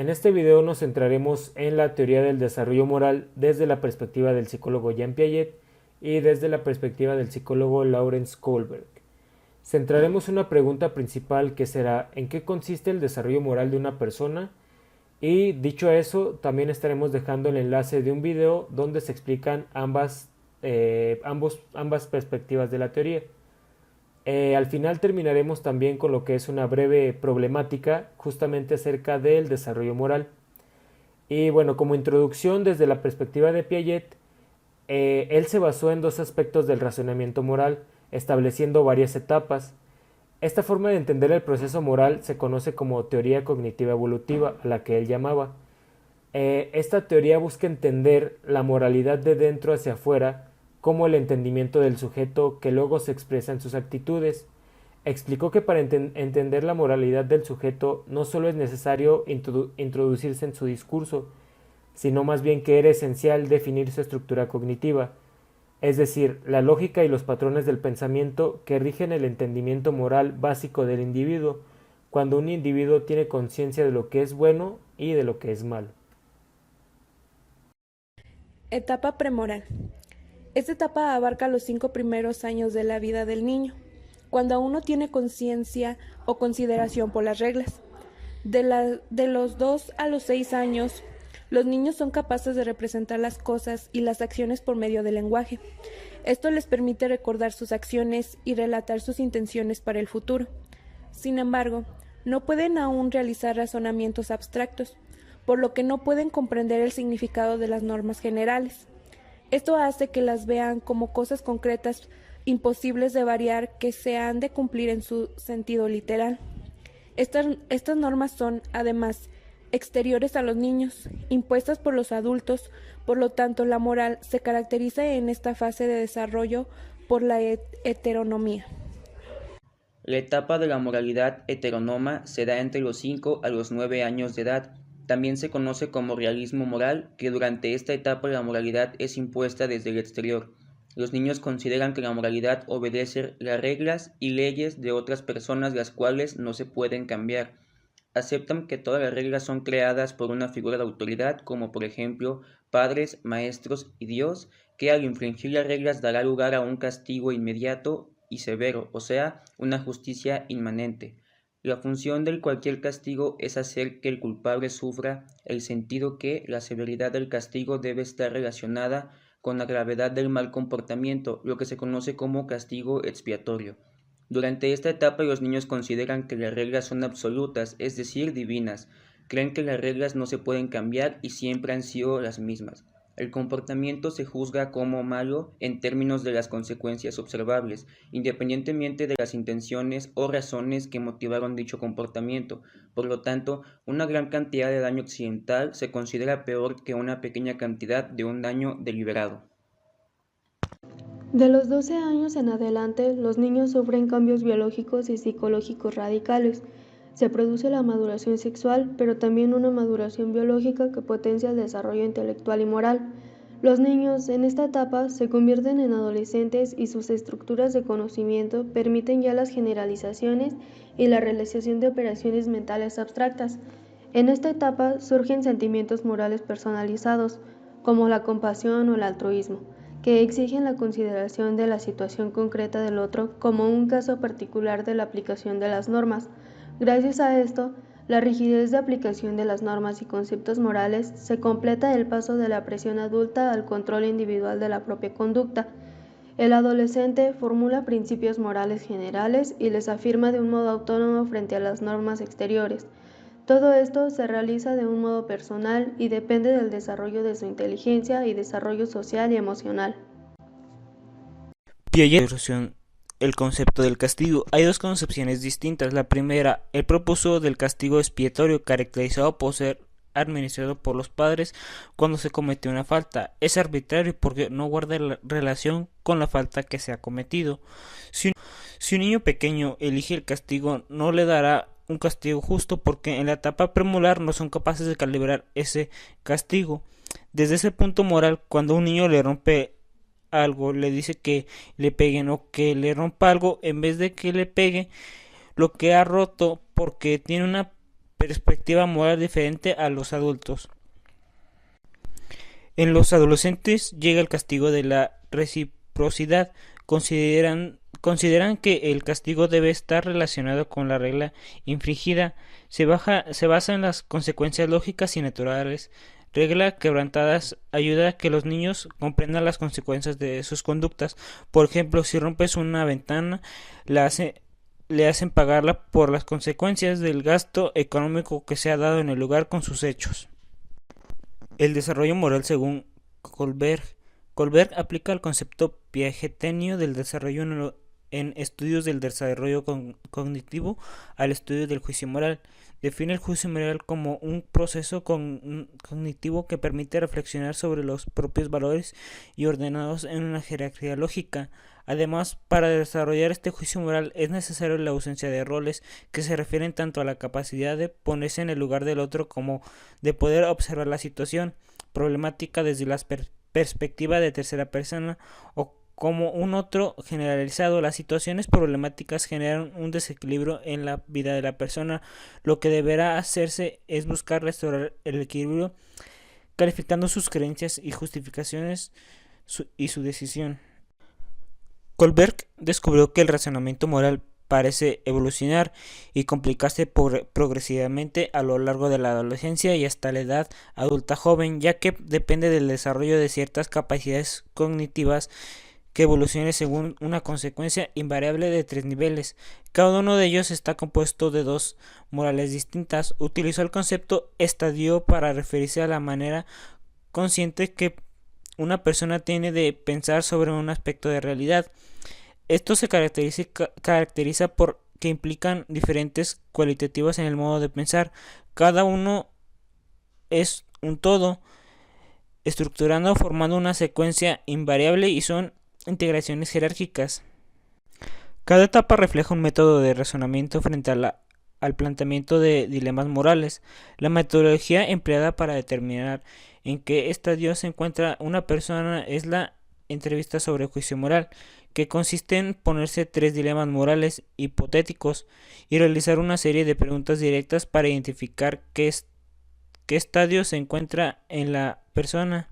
En este video nos centraremos en la teoría del desarrollo moral desde la perspectiva del psicólogo Jean Piaget y desde la perspectiva del psicólogo Lawrence Kohlberg. Centraremos una pregunta principal que será ¿en qué consiste el desarrollo moral de una persona? Y dicho eso, también estaremos dejando el enlace de un video donde se explican ambas perspectivas de la teoría. Al final terminaremos también con lo que es una breve problemática justamente acerca del desarrollo moral. Y bueno, como introducción desde la perspectiva de Piaget, él se basó en dos aspectos del razonamiento moral, estableciendo varias etapas. Esta forma de entender el proceso moral se conoce como teoría cognitiva evolutiva, a la que él llamaba. Esta teoría busca entender la moralidad de dentro hacia afuera como el entendimiento del sujeto que luego se expresa en sus actitudes. Explicó que para entender la moralidad del sujeto no solo es necesario introducirse en su discurso, sino más bien que era esencial definir su estructura cognitiva, es decir, la lógica y los patrones del pensamiento que rigen el entendimiento moral básico del individuo, cuando un individuo tiene conciencia de lo que es bueno y de lo que es malo. Etapa premoral. Esta etapa abarca los 5 primeros años de la vida del niño, cuando aún no tiene conciencia o consideración por las reglas. De los 2 a los 6 años, los niños son capaces de representar las cosas y las acciones por medio del lenguaje. Esto les permite recordar sus acciones y relatar sus intenciones para el futuro. Sin embargo, no pueden aún realizar razonamientos abstractos, por lo que no pueden comprender el significado de las normas generales. Esto hace que las vean como cosas concretas, imposibles de variar, que se han de cumplir en su sentido literal. Estas normas son, además, exteriores a los niños, impuestas por los adultos, por lo tanto la moral se caracteriza en esta fase de desarrollo por la heteronomía. La etapa de la moralidad heteronoma se da entre los 5 a los 9 años de edad. También se conoce como realismo moral, que durante esta etapa la moralidad es impuesta desde el exterior. Los niños consideran que la moralidad obedece las reglas y leyes de otras personas, las cuales no se pueden cambiar. Aceptan que todas las reglas son creadas por una figura de autoridad, como por ejemplo padres, maestros y Dios, que al infringir las reglas dará lugar a un castigo inmediato y severo, o sea, una justicia inmanente. La función de cualquier castigo es hacer que el culpable sufra, el sentido que la severidad del castigo debe estar relacionada con la gravedad del mal comportamiento, lo que se conoce como castigo expiatorio. Durante esta etapa los niños consideran que las reglas son absolutas, es decir, divinas. Creen que las reglas no se pueden cambiar y siempre han sido las mismas. El comportamiento se juzga como malo en términos de las consecuencias observables, independientemente de las intenciones o razones que motivaron dicho comportamiento. Por lo tanto, una gran cantidad de daño accidental se considera peor que una pequeña cantidad de un daño deliberado. De los 12 años en adelante, los niños sufren cambios biológicos y psicológicos radicales. Se produce la maduración sexual, pero también una maduración biológica que potencia el desarrollo intelectual y moral. Los niños en esta etapa se convierten en adolescentes y sus estructuras de conocimiento permiten ya las generalizaciones y la realización de operaciones mentales abstractas. En esta etapa surgen sentimientos morales personalizados, como la compasión o el altruismo, que exigen la consideración de la situación concreta del otro como un caso particular de la aplicación de las normas. Gracias a esto, la rigidez de aplicación de las normas y conceptos morales se completa el paso de la presión adulta al control individual de la propia conducta. El adolescente formula principios morales generales y les afirma de un modo autónomo frente a las normas exteriores. Todo esto se realiza de un modo personal y depende del desarrollo de su inteligencia y desarrollo social y emocional. Piaget el concepto del castigo. Hay dos concepciones distintas. La primera, él propuso del castigo expiatorio, caracterizado por ser administrado por los padres cuando se comete una falta. Es arbitrario porque no guarda relación con la falta que se ha cometido. Si un niño pequeño elige el castigo, no le dará un castigo justo porque en la etapa premolar no son capaces de calibrar ese castigo. Desde ese punto moral, cuando un niño le rompe algo, le dice que le peguen o que le rompa algo, en vez de que le pegue lo que ha roto porque tiene una perspectiva moral diferente a los adultos. En los adolescentes llega el castigo de la reciprocidad. Consideran que el castigo debe estar relacionado con la regla infringida. Se basa en las consecuencias lógicas y naturales. Reglas quebrantadas ayuda a que los niños comprendan las consecuencias de sus conductas. Por ejemplo, si rompes una ventana, le hacen pagarla por las consecuencias del gasto económico que se ha dado en el lugar con sus hechos. El desarrollo moral según Kohlberg. Kohlberg aplica el concepto piagetino del desarrollo en estudios del desarrollo cognitivo al estudio del juicio moral. Define el juicio moral como un proceso cognitivo que permite reflexionar sobre los propios valores y ordenados en una jerarquía lógica. Además, para desarrollar este juicio moral es necesario la ausencia de roles que se refieren tanto a la capacidad de ponerse en el lugar del otro como de poder observar la situación problemática desde la perspectiva de tercera persona o como un otro generalizado. Las situaciones problemáticas generan un desequilibrio en la vida de la persona. Lo que deberá hacerse es buscar restaurar el equilibrio, calificando sus creencias y justificaciones y su decisión. Kohlberg descubrió que el razonamiento moral parece evolucionar y complicarse progresivamente a lo largo de la adolescencia y hasta la edad adulta joven, ya que depende del desarrollo de ciertas capacidades cognitivas que evolucione según una consecuencia invariable de 3 niveles. Cada uno de ellos está compuesto de 2 morales distintas. Utilizó el concepto estadio para referirse a la manera consciente que una persona tiene de pensar sobre un aspecto de realidad. Esto se caracteriza por que implican diferentes cualitativas en el modo de pensar. Cada uno es un todo, estructurando, formando una secuencia invariable y son integraciones jerárquicas. Cada etapa refleja un método de razonamiento frente al planteamiento de dilemas morales. La metodología empleada para determinar en qué estadio se encuentra una persona es la entrevista sobre juicio moral, que consiste en ponerse 3 dilemas morales hipotéticos y realizar una serie de preguntas directas para identificar qué estadio se encuentra en la persona.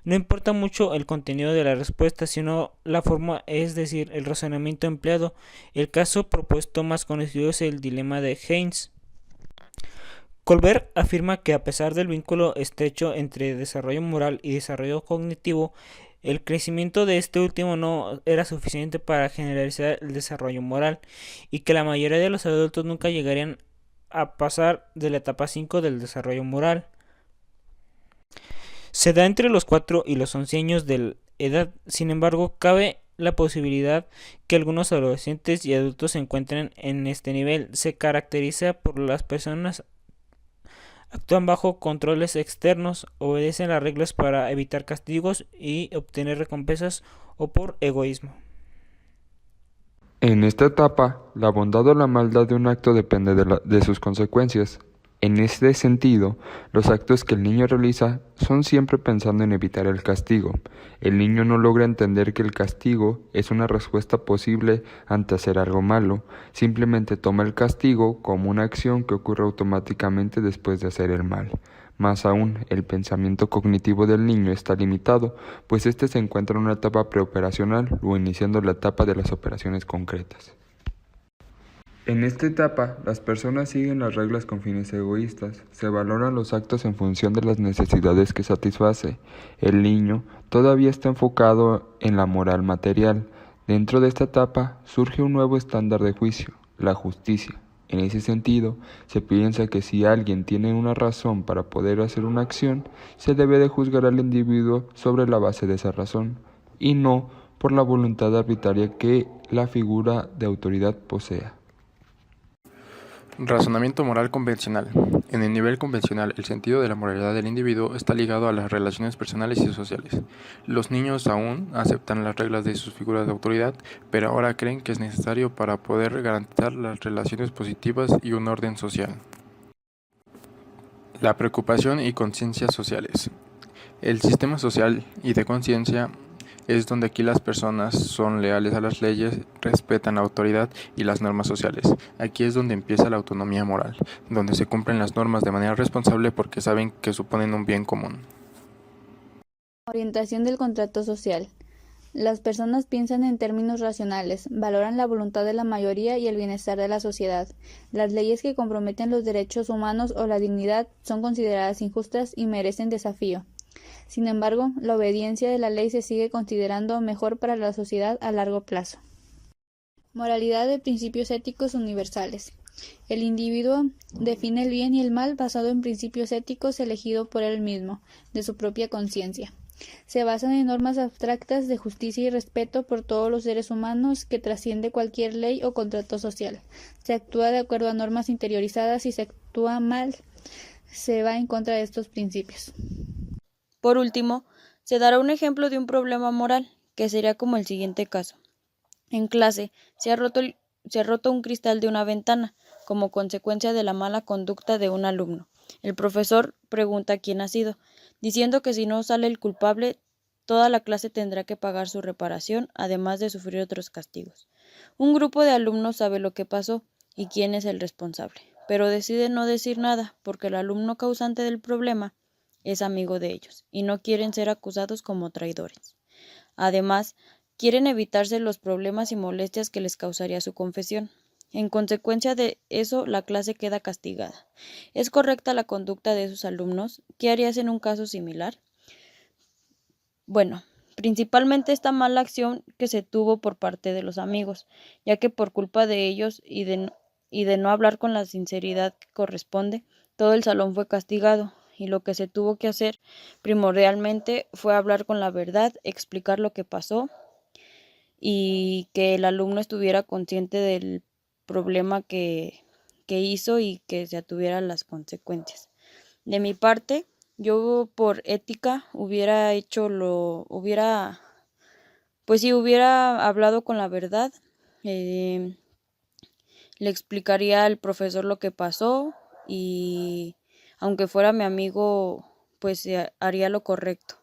No importa mucho el contenido de la respuesta, sino la forma, es decir, el razonamiento empleado. El caso propuesto más conocido es el dilema de Haynes. Kohlberg afirma que a pesar del vínculo estrecho entre desarrollo moral y desarrollo cognitivo, el crecimiento de este último no era suficiente para generalizar el desarrollo moral y que la mayoría de los adultos nunca llegarían a pasar de la etapa 5 del desarrollo moral. Se da entre los 4 y los 11 años de edad. Sin embargo, cabe la posibilidad que algunos adolescentes y adultos se encuentren en este nivel. Se caracteriza por las personas actúan bajo controles externos, obedecen las reglas para evitar castigos y obtener recompensas o por egoísmo. En esta etapa, la bondad o la maldad de un acto depende de sus consecuencias. En este sentido, los actos que el niño realiza son siempre pensando en evitar el castigo. El niño no logra entender que el castigo es una respuesta posible ante hacer algo malo. Simplemente toma el castigo como una acción que ocurre automáticamente después de hacer el mal. Más aún, el pensamiento cognitivo del niño está limitado, pues este se encuentra en una etapa preoperacional o iniciando la etapa de las operaciones concretas. En esta etapa, las personas siguen las reglas con fines egoístas, se valoran los actos en función de las necesidades que satisface. El niño todavía está enfocado en la moral material. Dentro de esta etapa surge un nuevo estándar de juicio, la justicia. En ese sentido, se piensa que si alguien tiene una razón para poder hacer una acción, se debe de juzgar al individuo sobre la base de esa razón, y no por la voluntad arbitraria que la figura de autoridad posea. Razonamiento moral convencional. En el nivel convencional, el sentido de la moralidad del individuo está ligado a las relaciones personales y sociales. Los niños aún aceptan las reglas de sus figuras de autoridad, pero ahora creen que es necesario para poder garantizar las relaciones positivas y un orden social. La preocupación y conciencias sociales. El sistema social y de conciencia Es donde aquí las personas son leales a las leyes, respetan la autoridad y las normas sociales. Aquí es donde empieza la autonomía moral, donde se cumplen las normas de manera responsable porque saben que suponen un bien común. Orientación del contrato social. Las personas piensan en términos racionales, valoran la voluntad de la mayoría y el bienestar de la sociedad. Las leyes que comprometen los derechos humanos o la dignidad son consideradas injustas y merecen desafío. Sin embargo, la obediencia de la ley se sigue considerando mejor para la sociedad a largo plazo. Moralidad de principios éticos universales. El individuo define el bien y el mal basado en principios éticos elegidos por él mismo, de su propia conciencia. Se basan en normas abstractas de justicia y respeto por todos los seres humanos que trasciende cualquier ley o contrato social. Se actúa de acuerdo a normas interiorizadas y si se actúa mal, se va en contra de estos principios. Por último, se dará un ejemplo de un problema moral, que sería como el siguiente caso. En clase, se ha roto un cristal de una ventana, como consecuencia de la mala conducta de un alumno. El profesor pregunta quién ha sido, diciendo que si no sale el culpable, toda la clase tendrá que pagar su reparación, además de sufrir otros castigos. Un grupo de alumnos sabe lo que pasó y quién es el responsable, pero decide no decir nada porque el alumno causante del problema es amigo de ellos y no quieren ser acusados como traidores. Además, quieren evitarse los problemas y molestias que les causaría su confesión. En consecuencia de eso, la clase queda castigada. ¿Es correcta la conducta de esos alumnos? ¿Qué harías en un caso similar? Bueno, principalmente esta mala acción que se tuvo por parte de los amigos, ya que por culpa de ellos y de no hablar con la sinceridad que corresponde, todo el salón fue castigado, y lo que se tuvo que hacer primordialmente fue hablar con la verdad, explicar lo que pasó y que el alumno estuviera consciente del problema que hizo y que se atuviera las consecuencias. De mi parte, yo por ética hubiera hablado con la verdad, le explicaría al profesor lo que pasó y aunque fuera mi amigo, pues haría lo correcto.